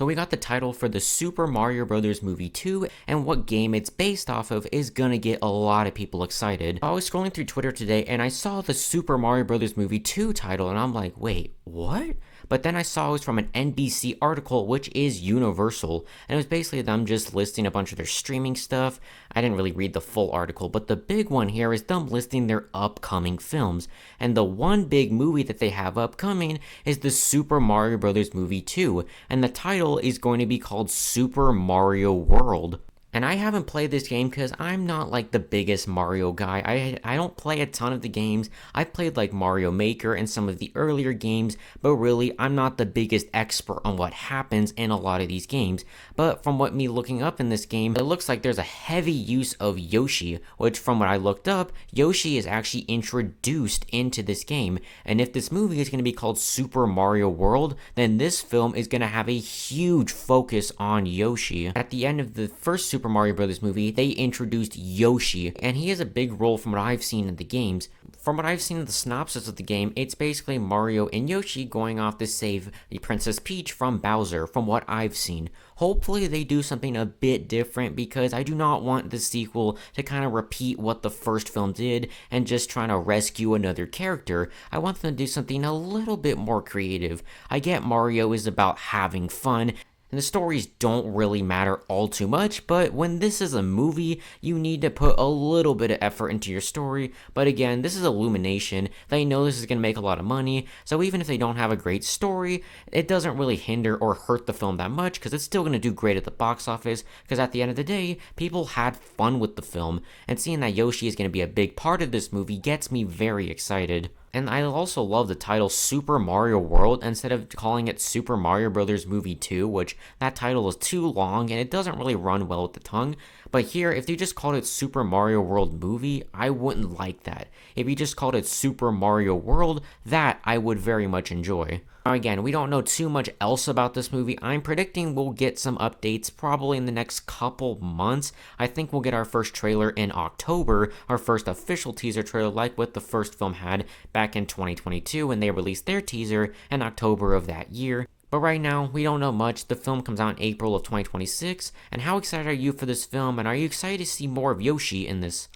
So we got the title for the Super Mario Bros. Movie 2, and what game it's based off of is gonna get a lot of people excited. I was scrolling through Twitter today and I saw the Super Mario Bros. Movie 2 title and I'm like, wait, what? But then I saw it was from an NBC article, which is Universal, and it was basically them just listing a bunch of their streaming stuff. I didn't really read the full article, but the big one here is them listing their upcoming films. And the one big movie that they have upcoming is the Super Mario Bros. Movie 2, and the title is going to be called Super Mario World. And I haven't played this game because I'm not like the biggest Mario guy. I don't play a ton of the games. I've played like Mario Maker and some of the earlier games, but really I'm not the biggest expert on what happens in a lot of these games. But from what me looking up in this game, it looks like there's a heavy use of Yoshi, which from what I looked up, Yoshi is actually introduced into this game. And if this movie is going to be called Super Mario World, then this film is going to have a huge focus on Yoshi. At the end of the first Super Mario Bros. Movie, they introduced Yoshi, and he has a big role from what I've seen in the games. From what I've seen in the synopsis of the game, it's basically Mario and Yoshi going off to save the Princess Peach from Bowser, from what I've seen. Hopefully they do something a bit different because I do not want the sequel to kind of repeat what the first film did and just trying to rescue another character. I want them to do something a little bit more creative. I get Mario is about having fun, and the stories don't really matter all too much, but when this is a movie, you need to put a little bit of effort into your story. But again, this is Illumination. They know this is going to make a lot of money, so even if they don't have a great story, it doesn't really hinder or hurt the film that much because it's still going to do great at the box office, because at the end of the day, people had fun with the film, and seeing that Yoshi is going to be a big part of this movie gets me very excited. And I also love the title Super Mario World instead of calling it Super Mario Bros. Movie 2, which that title is too long and it doesn't really run well with the tongue. But here, if you just called it Super Mario World Movie, I wouldn't like that. If you just called it Super Mario World, that I would very much enjoy. Now again, we don't know too much else about this movie. I'm predicting we'll get some updates probably in the next couple months. I think we'll get our first trailer in October, our first official teaser trailer like what the first film had back in 2022 when they released their teaser in October of that year. But right now, we don't know much. The film comes out in April of 2026, and how excited are you for this film, and are you excited to see more of Yoshi in this?